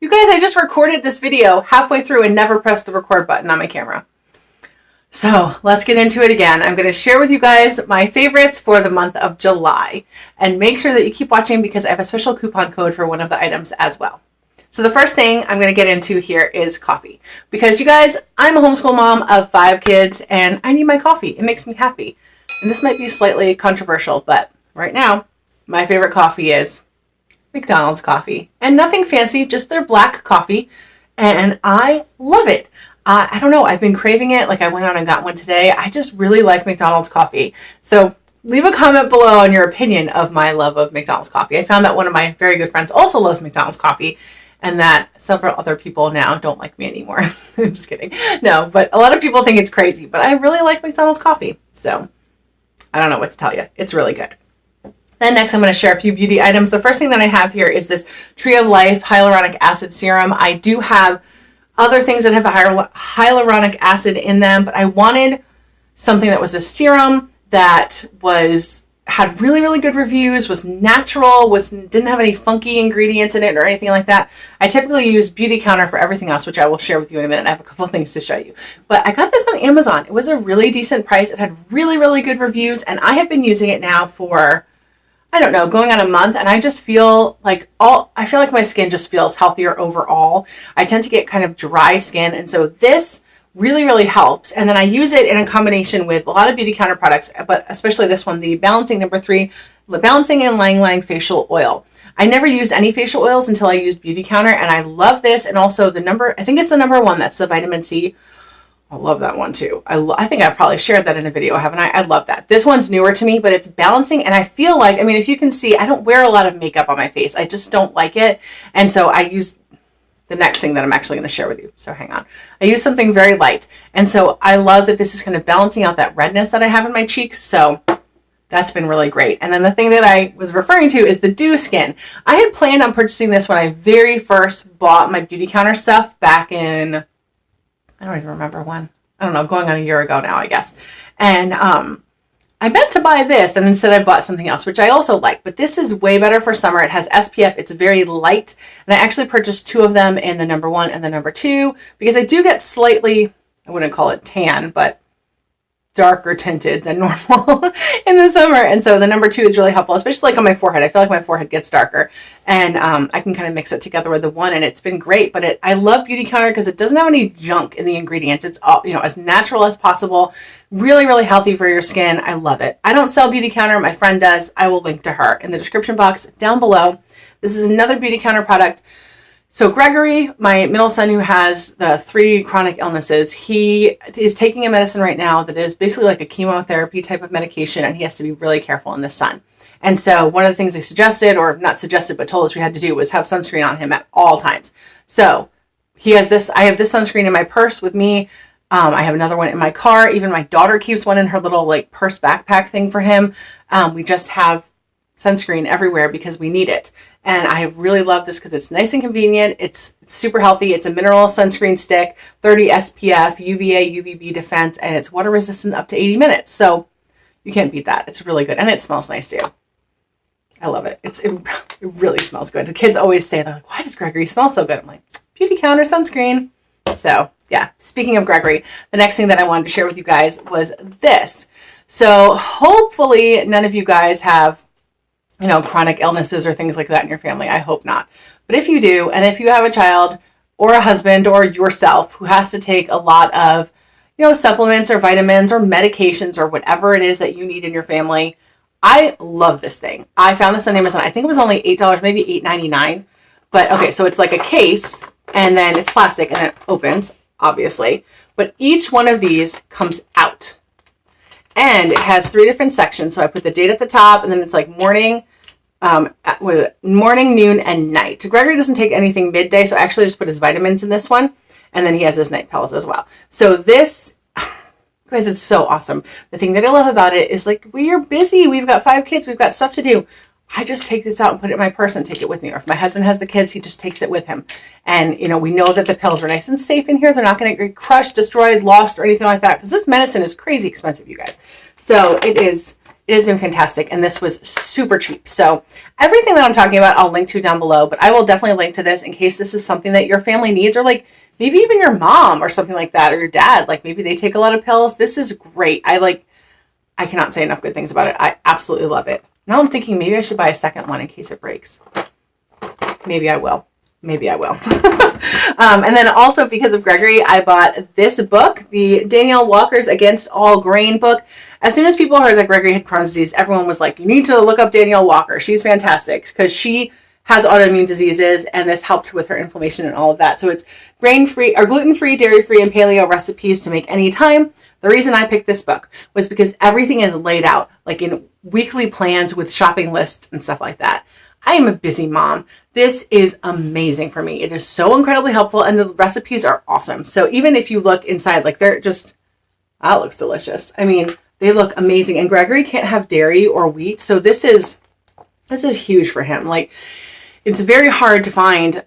You guys, I just recorded this video halfway through and never pressed the record button on my camera. So let's get into it again. I'm going to share with you guys my favorites for the month of July. And make sure that you keep watching because I have a special coupon code for one of the items as well. So the first thing I'm going to get into here is coffee. Because you guys, I'm a homeschool mom of 5 kids and I need my coffee. It makes me happy. And this might be slightly controversial, but right now, my favorite coffee is McDonald's coffee. And nothing fancy, just their black coffee. And I love it. I don't know, I've been craving it. Like I went out and got one today. I just really like McDonald's coffee. So leave a comment below on your opinion of my love of McDonald's coffee. I found that one of my very good friends also loves McDonald's coffee and that several other people now don't like me anymore. Just kidding. No, but a lot of people think it's crazy, but I really like McDonald's coffee. So I don't know what to tell you. It's really good. Then next I'm going to share a few beauty items. The first thing that I have here is this Tree of Life Hyaluronic Acid Serum. I do have other things that have hyaluronic acid in them, but I wanted something that was a serum that had really, really good reviews, was natural, didn't have any funky ingredients in it or anything like that. I typically use Beauty Counter for everything else, which I will share with you in a minute. I have a couple of things to show you. But I got this on Amazon. It was a really decent price. It had really, really good reviews, and I have been using it now for, I don't know, going on a month, and I just feel like my skin just feels healthier overall. I tend to get kind of dry skin, and so this really, really helps. And then I use it in a combination with a lot of Beauty Counter products, but especially this one, the Balancing No. 3, Balancing and Lang Lang Facial Oil. I never used any facial oils until I used Beauty Counter, and I love this. And also I think it's the number 1, that's the vitamin C. I love that one too. I think I've probably shared that in a video, haven't I? I love that. This one's newer to me, but it's balancing. And I feel like, if you can see, I don't wear a lot of makeup on my face. I just don't like it. And so I use the next thing that I'm actually going to share with you. So hang on. I use something very light. And so I love that this is kind of balancing out that redness that I have in my cheeks. So that's been really great. And then the thing that I was referring to is the Dew Skin. I had planned on purchasing this when I very first bought my Beauty Counter stuff back in, I don't even remember when. I don't know, going on a year ago now, I guess. And I meant to buy this, and instead I bought something else, which I also like. But this is way better for summer. It has SPF. It's very light. And I actually purchased 2 of them in the No. 1 and the No. 2 because I do get slightly, I wouldn't call it tan, but darker tinted than normal in the summer. And so the No. 2 is really helpful, especially like on my forehead. I feel like my forehead gets darker, and I can kind of mix it together with the 1, and it's been great. But I love Beauty Counter because it doesn't have any junk in the ingredients. It's all, as natural as possible. Really, really healthy for your skin. I love it. I don't sell Beauty Counter. My friend does. I will link to her in the description box down below. This is another Beauty Counter product. So Gregory, my middle son who has the 3 chronic illnesses, he is taking a medicine right now that is basically like a chemotherapy type of medication, and he has to be really careful in the sun. And so one of the things they suggested, or not suggested, but told us we had to do was have sunscreen on him at all times. So he has this, I have this sunscreen in my purse with me. I have another one in my car. Even my daughter keeps one in her little like purse backpack thing for him. We just have sunscreen everywhere because we need it. And I really love this because it's nice and convenient. It's super healthy. It's a mineral sunscreen stick, 30 SPF, UVA, UVB defense, and it's water resistant up to 80 minutes. So you can't beat that. It's really good. And it smells nice too. I love it. It really smells good. The kids always say, they're like, why does Gregory smell so good? I'm like, Beauty Counter sunscreen. So yeah, speaking of Gregory, the next thing that I wanted to share with you guys was this. So hopefully none of you guys have chronic illnesses or things like that in your family. I hope not. But if you do, and if you have a child or a husband or yourself who has to take a lot of, supplements or vitamins or medications or whatever it is that you need in your family, I love this thing. I found this on Amazon. I think it was only $8, maybe $8.99. But okay, so it's like a case, and then it's plastic, and it opens, obviously. But each one of these comes out. And it has 3 different sections. So I put the date at the top, and then it's like morning, morning, noon, and night. Gregory doesn't take anything midday, so I actually just put his vitamins in this one. And then he has his night pills as well. So this, guys, it's so awesome. The thing that I love about it is like, we are busy. We've got 5 kids. We've got stuff to do. I just take this out and put it in my purse and take it with me. Or if my husband has the kids, he just takes it with him. And, we know that the pills are nice and safe in here. They're not going to get crushed, destroyed, lost, or anything like that. Because this medicine is crazy expensive, you guys. So it is It has been fantastic, and this was super cheap. So everything that I'm talking about, I'll link to down below, but I will definitely link to this in case this is something that your family needs, or like maybe even your mom or something like that, or your dad, like maybe they take a lot of pills. This is great. I cannot say enough good things about it. I absolutely love it. Now I'm thinking maybe I should buy a second one in case it breaks. Maybe I will. Maybe I will. And then also because of Gregory, I bought this book, the Danielle Walker's Against All Grain book. As soon as people heard that Gregory had Crohn's disease, everyone was like, you need to look up Danielle Walker. She's fantastic because she has autoimmune diseases, and this helped with her inflammation and all of that. So it's grain-free or gluten-free, dairy-free, and paleo recipes to make any time. The reason I picked this book was because everything is laid out like in weekly plans with shopping lists and stuff like that. I am a busy mom. This is amazing for me. It is so incredibly helpful, and the recipes are awesome. So even if you look inside, like they're just, that looks delicious. I mean, they look amazing. And Gregory can't have dairy or wheat, so this is huge for him. Like, it's very hard to find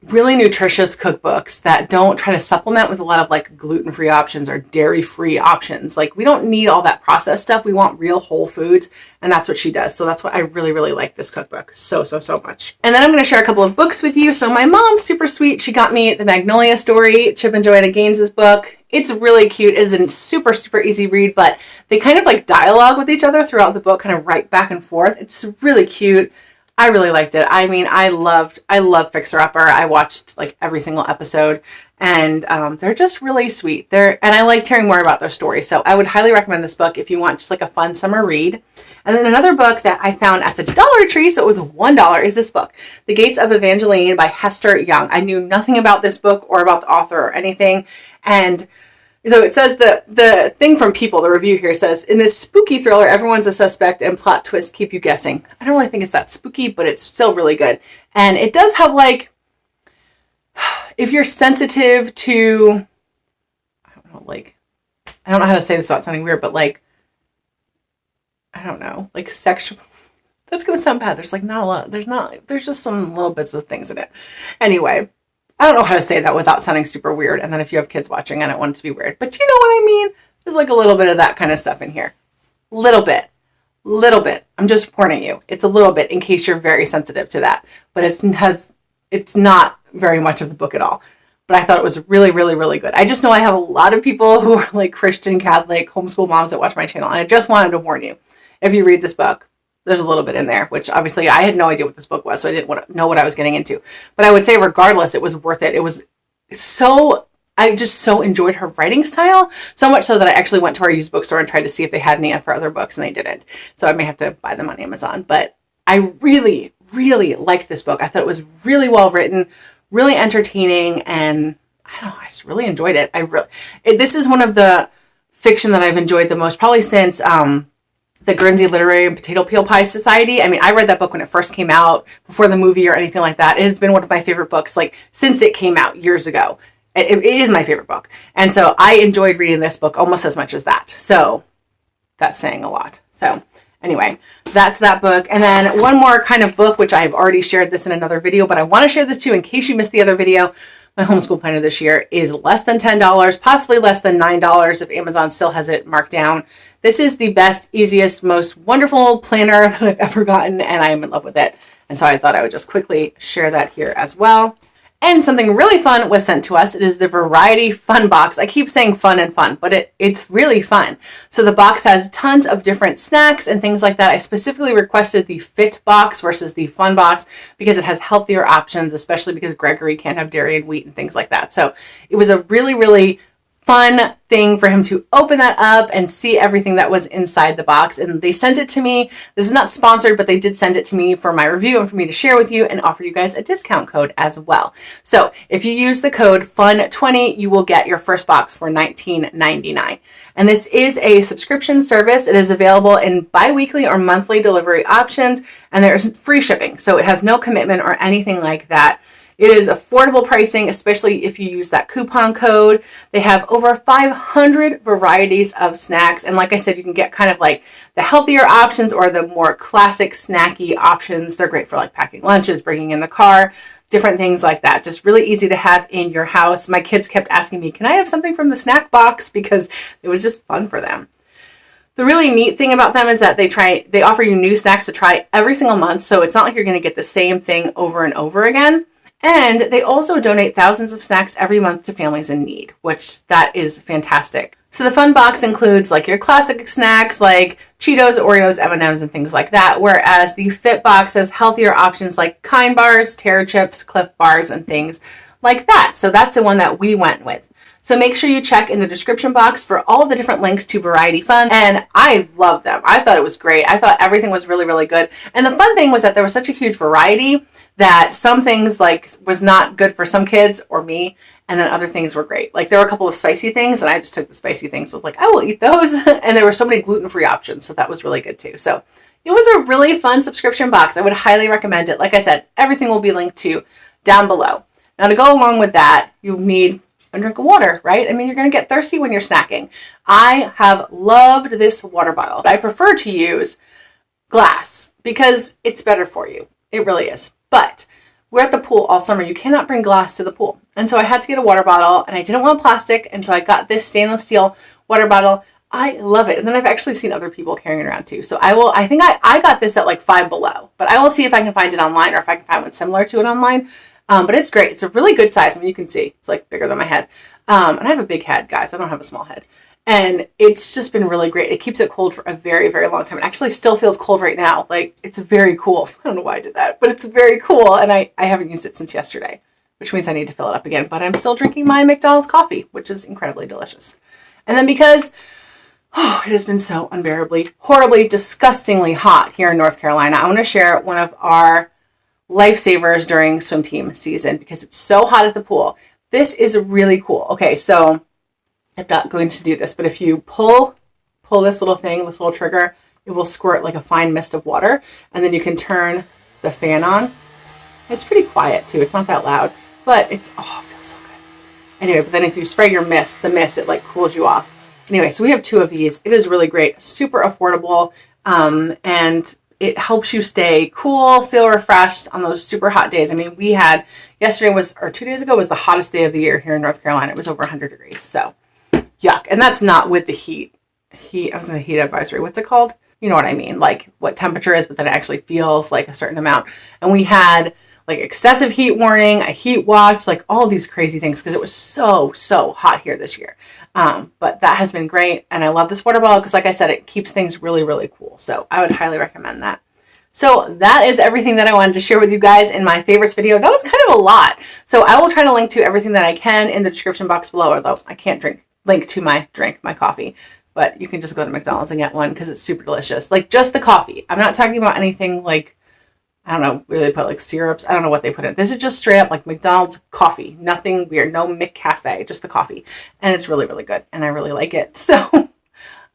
really nutritious cookbooks that don't try to supplement with a lot of like gluten-free options or dairy-free options. Like, we don't need all that processed stuff. We want real whole foods, and that's what she does. So that's what I really, really like this cookbook so much. And then I'm going to share a couple of books with you. So my mom's super sweet. She got me the Magnolia story, Chip and Joanna Gaines' book. It's really cute. It is a super easy read, but they kind of like dialogue with each other throughout the book, kind of right back and forth. It's really cute. I really liked it. I mean, I love Fixer Upper. I watched like every single episode, and they're just really sweet. And I liked hearing more about their story. So I would highly recommend this book if you want just like a fun summer read. And then another book that I found at the Dollar Tree, so it was $1, is this book, The Gates of Evangeline by Hester Young. I knew nothing about this book or about the author or anything, and so it says the thing from People, the review here says, in this spooky thriller, everyone's a suspect and plot twists keep you guessing. I don't really think it's that spooky, but it's still really good. And it does have like, if you're sensitive to, I don't know how to say this without sounding weird, but like, I don't know, like sexual, that's going to sound bad. There's like not a lot, there's just some little bits of things in it. Anyway, I don't know how to say that without sounding super weird. And then if you have kids watching, I don't want it to be weird. But you know what I mean? There's like a little bit of that kind of stuff in here. Little bit. I'm just warning you. It's a little bit in case you're very sensitive to that. But it's not very much of the book at all. But I thought it was really good. I just know I have a lot of people who are like Christian, Catholic, homeschool moms that watch my channel. And I just wanted to warn you. If you read this book, there's a little bit in there, which obviously I had no idea what this book was, so I didn't know what I was getting into. But I would say regardless, it was worth it. It was I just so enjoyed her writing style, so much so that I actually went to our used bookstore and tried to see if they had any for other books, and they didn't. So I may have to buy them on Amazon. But I really liked this book. I thought it was really well written, really entertaining, and I don't know, I just really enjoyed it. This is one of the fiction that I've enjoyed the most, probably since the Guernsey Literary and Potato Peel Pie Society. I mean, I read that book when it first came out, before the movie or anything like that. It has been one of my favorite books, like, since it came out years ago. It is my favorite book. And so I enjoyed reading this book almost as much as that. So that's saying a lot. So anyway, that's that book. And then one more kind of book, which I've already shared this in another video, but I want to share this too in case you missed the other video. My homeschool planner this year is less than $10, possibly less than $9 if Amazon still has it marked down. This is the best, easiest, most wonderful planner that I've ever gotten, and I am in love with it. And so I thought I would just quickly share that here as well. And something really fun was sent to us. It is the Variety Fun Box. I keep saying fun and fun, but it's really fun. So the box has tons of different snacks and things like that. I specifically requested the Fit Box versus the Fun Box because it has healthier options, especially because Gregory can't have dairy and wheat and things like that. So it was a really fun thing for him to open that up and see everything that was inside the box. And they sent it to me. This is not sponsored, but they did send it to me for my review and for me to share with you and offer you guys a discount code as well. So if you use the code FUN20, you will get your first box for $19.99. And this is a subscription service. It is available in bi-weekly or monthly delivery options, and there's free shipping. So it has no commitment or anything like that. It is affordable pricing, especially if you use that coupon code. They have over 500 varieties of snacks. And like I said, you can get kind of like the healthier options or the more classic snacky options. They're great for like packing lunches, bringing in the car, different things like that. Just really easy to have in your house. My kids kept asking me, can I have something from the snack box? Because it was just fun for them. The really neat thing about them is that they offer you new snacks to try every single month. So it's not like you're going to get the same thing over and over again. And they also donate thousands of snacks every month to families in need, which that is fantastic. So the fun box includes like your classic snacks like Cheetos, Oreos, M&Ms, and things like that. Whereas the Fit box has healthier options like Kind bars, Terra chips, Cliff bars, and things like that. So that's the one that we went with. So make sure you check in the description box for all the different links to Variety Fun. And I love them. I thought it was great. I thought everything was really, really good. And the fun thing was that there was such a huge variety that some things like was not good for some kids or me. And then other things were great. Like there were a couple of spicy things and I just took the spicy things. So I was like, I will eat those. And there were so many gluten-free options. So that was really good too. So it was a really fun subscription box. I would highly recommend it. Like I said, everything will be linked to down below. Now to go along with that, you need a drink of water, right? I mean, you're going to get thirsty when you're snacking. I have loved this water bottle. I prefer to use glass because it's better for you. It really is. But we're at the pool all summer. You cannot bring glass to the pool. And so I had to get a water bottle and I didn't want plastic. And so I got this stainless steel water bottle. I love it. And then I've actually seen other people carrying it around too. So I think I got this at like Five Below, but I will see if I can find it online or if I can find one similar to it online. But it's great. It's a really good size. I mean, you can see it's like bigger than my head. And I have a big head, guys. I don't have a small head. And it's just been really great. It keeps it cold for a very, very long time. It actually still feels cold right now. Like it's very cool. I don't know why I did that, but it's very cool. And I haven't used it since yesterday, which means I need to fill it up again. But I'm still drinking my McDonald's coffee, which is incredibly delicious. And then because it has been so unbearably, horribly, disgustingly hot here in North Carolina, I want to share one of our lifesavers during swim team season because it's so hot at the pool. This is really cool. Okay, so I'm not going to do this, but if you pull this little thing, this little trigger, it will squirt like a fine mist of water, and then you can turn the fan on. It's pretty quiet too. It's not that loud, but it feels so good. Anyway, but then if you spray the mist, it like cools you off. Anyway, so we have 2 of these. It is really great, super affordable, and it helps you stay cool, feel refreshed on those super hot days. I mean, we had 2 days ago was the hottest day of the year here in North Carolina. It was over 100 degrees. So yuck. And that's not with the heat. I was in a heat advisory. What's it called? You know what I mean? Like what temperature is, but then it actually feels like a certain amount. And we had like excessive heat warning, a heat watch, like all these crazy things because it was so hot here this year. But that has been great. And I love this water bottle because like I said, it keeps things really, really cool. So I would highly recommend that. So that is everything that I wanted to share with you guys in my favorites video. That was kind of a lot. So I will try to link to everything that I can in the description box below, although I can't link to my coffee. But you can just go to McDonald's and get one because it's super delicious. Like just the coffee. I'm not talking about anything like, I don't know, where they put like syrups. I don't know what they put in. This is just straight up like McDonald's coffee. Nothing weird. No McCafe. Just the coffee. And it's really, really good. And I really like it. So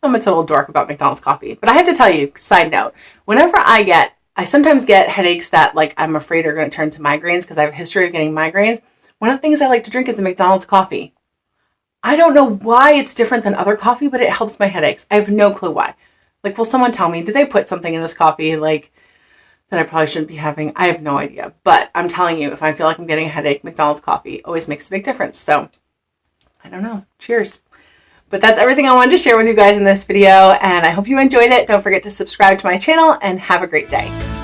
I'm a total dork about McDonald's coffee. But I have to tell you, side note, whenever I sometimes get headaches that like I'm afraid are going to turn to migraines because I have a history of getting migraines. One of the things I like to drink is a McDonald's coffee. I don't know why it's different than other coffee, but it helps my headaches. I have no clue why. Like, will someone tell me, did they put something in this coffee like that I probably shouldn't be having? I have no idea. But I'm telling you, if I feel like I'm getting a headache, McDonald's coffee always makes a big difference. So I don't know. Cheers. But that's everything I wanted to share with you guys in this video. And I hope you enjoyed it. Don't forget to subscribe to my channel and have a great day.